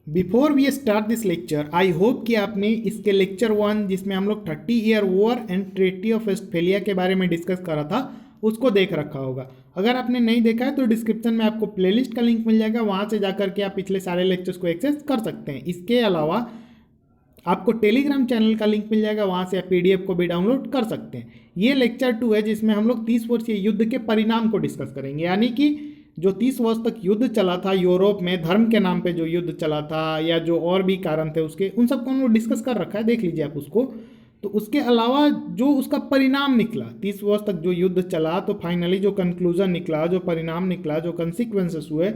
Before we start this lecture I hope कि आपने इसके लेक्चर 1 जिसमें हम लोग 30 year war and treaty of Westphalia के बारे में डिस्कस करा था उसको देख रखा होगा। अगर आपने नहीं देखा है तो डिस्क्रिप्शन में आपको प्लेलिस्ट का लिंक मिल जाएगा, वहाँ से जाकर के आप पिछले सारे लेक्चर्स को एक्सेस कर सकते हैं। इसके अलावा आपको टेलीग्राम चैनल का लिंक मिल जाएगा, वहाँ से आप पीडीएफ को भी डाउनलोड कर सकते हैं। ये लेक्चर 2 है जिसमें हम लोग 30 वर्षीय युद्ध के परिणाम को डिस्कस करेंगे, यानी कि जो 30 वर्ष तक युद्ध चला था यूरोप में, धर्म के नाम पे जो युद्ध चला था या जो और भी कारण थे उसके, उन सबको हम लोग डिस्कस कर रखा है, देख लीजिए आप उसको। तो उसके अलावा जो उसका परिणाम निकला, 30 वर्ष तक जो युद्ध चला, तो फाइनली जो कंक्लूजन निकला, जो परिणाम निकला, जो कंसिक्वेंसेस हुए,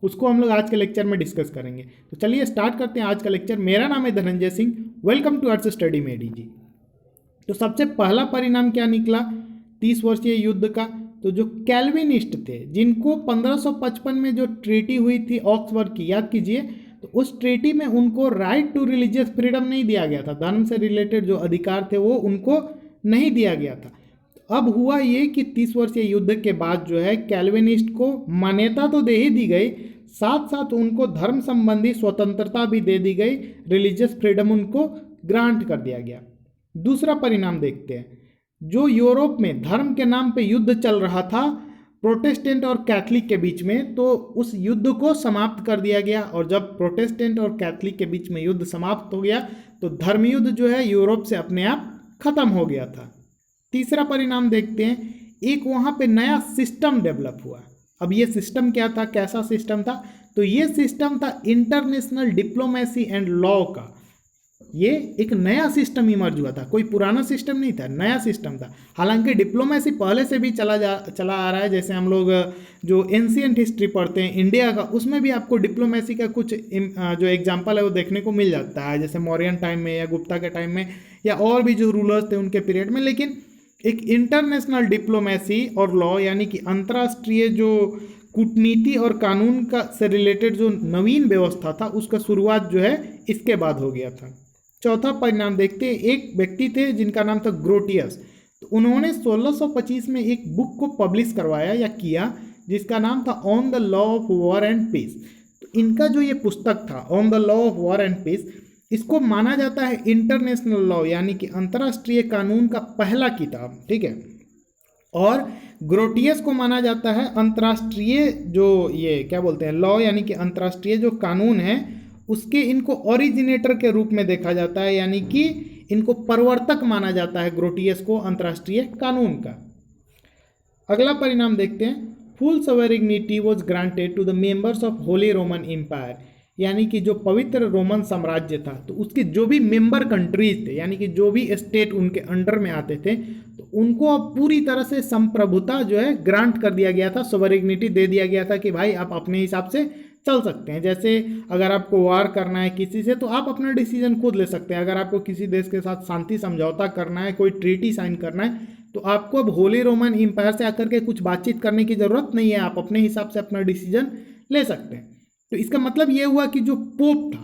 उसको हम लोग आज के लेक्चर में डिस्कस करेंगे। तो चलिए स्टार्ट करते हैं आज का लेक्चर। मेरा नाम है Dhananjay Singh, welcome to arts study made easy. तो सबसे पहला परिणाम क्या निकला 30 वर्षीय युद्ध का? तो जो कैल्विनिस्ट थे, जिनको 1555 में जो ट्रीटी हुई थी ऑक्सफोर्ड की, याद कीजिए, तो उस ट्रीटी में उनको राइट टू रिलीजियस फ्रीडम नहीं दिया गया था। धर्म से रिलेटेड जो अधिकार थे वो उनको नहीं दिया गया था। अब हुआ ये कि 30 वर्षीय युद्ध के बाद जो है कैल्विनिस्ट को मान्यता तो दे ही दी गई, साथ साथ उनको धर्म संबंधी स्वतंत्रता भी दे दी गई, रिलीजियस फ्रीडम उनको ग्रांट कर दिया गया। दूसरा परिणाम देखते हैं। जो यूरोप में धर्म के नाम पे युद्ध चल रहा था प्रोटेस्टेंट और कैथलिक के बीच में, तो उस युद्ध को समाप्त कर दिया गया। और जब प्रोटेस्टेंट और कैथलिक के बीच में युद्ध समाप्त हो गया तो धर्म युद्ध जो है यूरोप से अपने आप खत्म हो गया था। तीसरा परिणाम देखते हैं, एक वहाँ पे नया सिस्टम डेवलप हुआ। अब ये सिस्टम क्या था, कैसा सिस्टम था? तो ये सिस्टम था इंटरनेशनल डिप्लोमेसी एंड लॉ का। ये एक नया सिस्टम इमर्ज हुआ था, कोई पुराना सिस्टम नहीं था, नया सिस्टम था। हालांकि डिप्लोमेसी पहले से भी चला आ रहा है। जैसे हम लोग जो एंशिएंट हिस्ट्री पढ़ते हैं इंडिया का, उसमें भी आपको डिप्लोमेसी का कुछ जो एग्जाम्पल है वो देखने को मिल जाता है, जैसे मौर्यन टाइम में या गुप्ता के टाइम में या और भी जो रूलर्स थे उनके पीरियड में। लेकिन एक इंटरनेशनल डिप्लोमेसी और लॉ, यानी कि अंतर्राष्ट्रीय जो कूटनीति और कानून का से रिलेटेड जो नवीन व्यवस्था था, उसका शुरुआत जो है इसके बाद हो गया था। चौथा परिणाम देखते हैं। एक व्यक्ति थे जिनका नाम था ग्रोटियस। तो उन्होंने 1625 में एक बुक को पब्लिश करवाया या किया जिसका नाम था on the law of war and peace. तो इनका जो ये पुस्तक था on the law of war and peace, इसको माना जाता है इंटरनेशनल लॉ यानी कि अंतर्राष्ट्रीय कानून का पहला किताब, ठीक है। और ग्रोटियस को माना जाता है अंतर्राष्ट्रीय जो ये क्या बोलते हैं लॉ यानी कि अंतर्राष्ट्रीय जो कानून है उसके, इनको ओरिजिनेटर के रूप में देखा जाता है, यानी कि इनको प्रवर्तक माना जाता है ग्रोटियस को अंतर्राष्ट्रीय कानून का। अगला परिणाम देखते हैं। Full sovereignty was granted to the members of Holy Roman Empire, यानी कि जो पवित्र रोमन साम्राज्य था तो उसके जो भी मेंबर कंट्रीज थे, यानी कि जो भी स्टेट उनके अंडर में आते थे, तो उनको अब पूरी तरह से संप्रभुता जो है ग्रांट कर दिया गया था, सॉवरेनिटी दे दिया गया था कि भाई आप अपने हिसाब से चल सकते हैं। जैसे अगर आपको वार करना है किसी से तो आप अपना डिसीजन खुद ले सकते हैं। अगर आपको किसी देश के साथ शांति समझौता करना है, कोई ट्रीटी साइन करना है, तो आपको अब होली रोमन एम्पायर से आकर के कुछ बातचीत करने की जरूरत नहीं है, आप अपने हिसाब से अपना डिसीजन ले सकते हैं। तो इसका मतलब ये हुआ कि जो पोप था,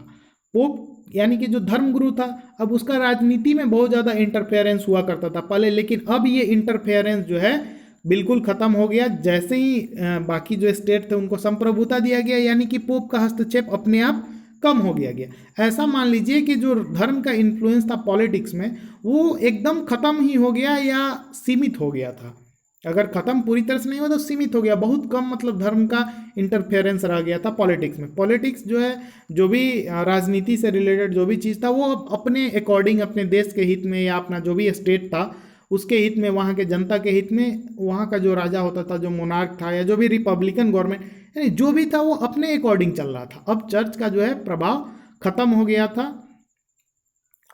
पोप यानी कि जो धर्मगुरु था, अब उसका राजनीति में बहुत ज़्यादा इंटरफेरेंस हुआ करता था पहले, लेकिन अब ये इंटरफेरेंस जो है बिल्कुल खत्म हो गया। जैसे ही बाकी जो स्टेट थे उनको संप्रभुता दिया गया, यानी कि पोप का हस्तक्षेप अपने आप कम हो गया। ऐसा मान लीजिए कि जो धर्म का इन्फ्लुएंस था पॉलिटिक्स में वो एकदम खत्म ही हो गया या सीमित हो गया था। अगर खत्म पूरी तरह से नहीं हुआ तो सीमित हो गया, बहुत कम, मतलब धर्म का इंटरफेरेंस रह गया था पॉलिटिक्स में। पॉलिटिक्स जो है, जो भी राजनीति से रिलेटेड जो भी चीज़ था वो अपने अकॉर्डिंग अपने देश के हित में या अपना जो भी स्टेट था उसके हित में, वहाँ के जनता के हित में, वहाँ का जो राजा होता था, जो मोनार्क था या जो भी रिपब्लिकन गवर्नमेंट, यानी जो भी था वो अपने अकॉर्डिंग चल रहा था। अब चर्च का जो है प्रभाव खत्म हो गया था।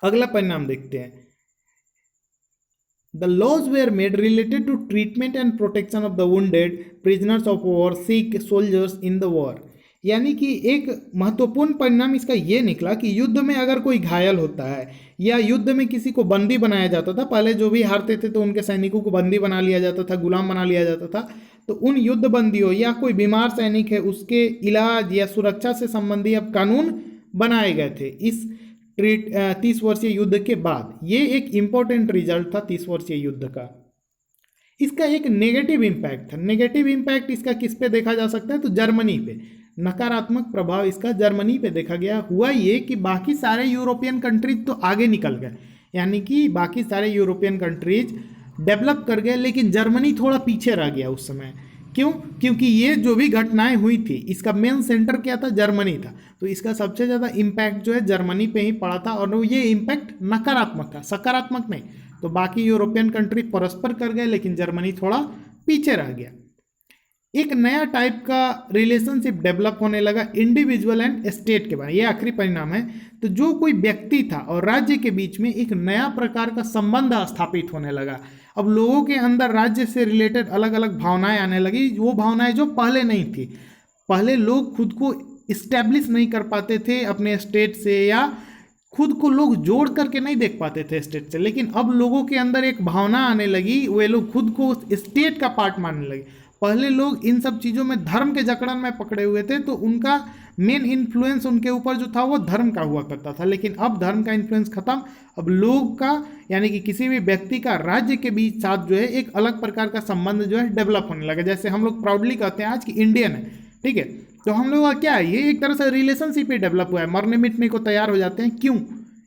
अगला परिणाम देखते हैं। The laws were made related to treatment and protection of the wounded, prisoners of war, sick soldiers in the war। यानी कि एक महत्वपूर्ण परिणाम इसका ये निकला कि युद्ध में अगर कोई घायल होता है या युद्ध में किसी को बंदी बनाया जाता था, पहले जो भी हारते थे तो उनके सैनिकों को बंदी बना लिया जाता था, गुलाम बना लिया जाता था, तो उन युद्ध बंदियों या कोई बीमार सैनिक है उसके इलाज या सुरक्षा से संबंधी अब कानून बनाए गए थे इस 30 वर्षीय युद्ध के बाद। ये एक इम्पोर्टेंट रिजल्ट था 30 वर्षीय युद्ध का। इसका एक नेगेटिव इम्पैक्ट था। नेगेटिव इम्पैक्ट इसका किस पे देखा जा सकता है? तो जर्मनी पे। नकारात्मक प्रभाव इसका जर्मनी पे देखा गया। हुआ ये कि बाकी सारे यूरोपियन कंट्रीज तो आगे निकल गए, यानी कि बाकी सारे यूरोपियन कंट्रीज डेवलप कर गए, लेकिन जर्मनी थोड़ा पीछे रह गया उस समय। क्यों? क्योंकि ये जो भी घटनाएं हुई थी इसका मेन सेंटर क्या था? जर्मनी था। तो इसका सबसे ज़्यादा इम्पैक्ट जो है जर्मनी पे ही पड़ा था, और ये इम्पैक्ट नकारात्मक था, सकारात्मक नहीं। तो बाकी यूरोपियन कंट्री परस्पर कर गए, लेकिन जर्मनी थोड़ा पीछे रह गया। एक नया टाइप का रिलेशनशिप डेवलप होने लगा इंडिविजुअल एंड स्टेट के बारे में। ये आखिरी परिणाम है। तो जो कोई व्यक्ति था और राज्य के बीच में एक नया प्रकार का संबंध स्थापित होने लगा। अब लोगों के अंदर राज्य से रिलेटेड अलग अलग भावनाएं आने लगी, वो भावनाएं जो पहले नहीं थी। पहले लोग खुद को इस्टेब्लिश नहीं कर पाते थे अपने स्टेट से, या खुद को लोग जोड़ करके नहीं देख पाते थे स्टेट से, लेकिन अब लोगों के अंदर एक भावना आने लगी, वे लोग खुद को स्टेट का पार्ट मानने लगे। पहले लोग इन सब चीज़ों में धर्म के जकड़न में पकड़े हुए थे, तो उनका मेन इन्फ्लुएंस उनके ऊपर जो था वो धर्म का हुआ करता था, लेकिन अब धर्म का इन्फ्लुएंस खत्म। अब लोग का, यानी कि किसी भी व्यक्ति का राज्य के बीच साथ जो है एक अलग प्रकार का संबंध जो है डेवलप होने लगा। जैसे हम लोग प्राउडली कहते हैं आज की इंडियन है, ठीक है, तो हम लोग का क्या है, ये एक तरह से रिलेशनशिप ही डेवलप हुआ है। मरने मिटने को तैयार हो जाते हैं, क्यों?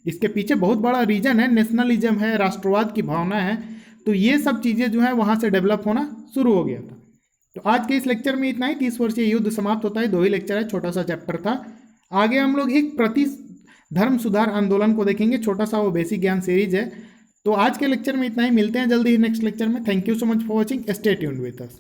इसके पीछे बहुत बड़ा रीजन है, नेशनलिज्म है, राष्ट्रवाद की भावना है। तो ये सब चीज़ें जो है वहाँ से डेवलप होना शुरू हो गया था। तो आज के इस लेक्चर में इतना ही। 30 वर्षीय युद्ध समाप्त होता है, 2 ही लेक्चर है, छोटा सा चैप्टर था। आगे हम लोग एक धर्म सुधार आंदोलन को देखेंगे, छोटा सा वो बेसिक ज्ञान सीरीज है। तो आज के लेक्चर में इतना ही, मिलते हैं जल्दी ही नेक्स्ट लेक्चर में। Thank you so much for watching, stay tuned with us.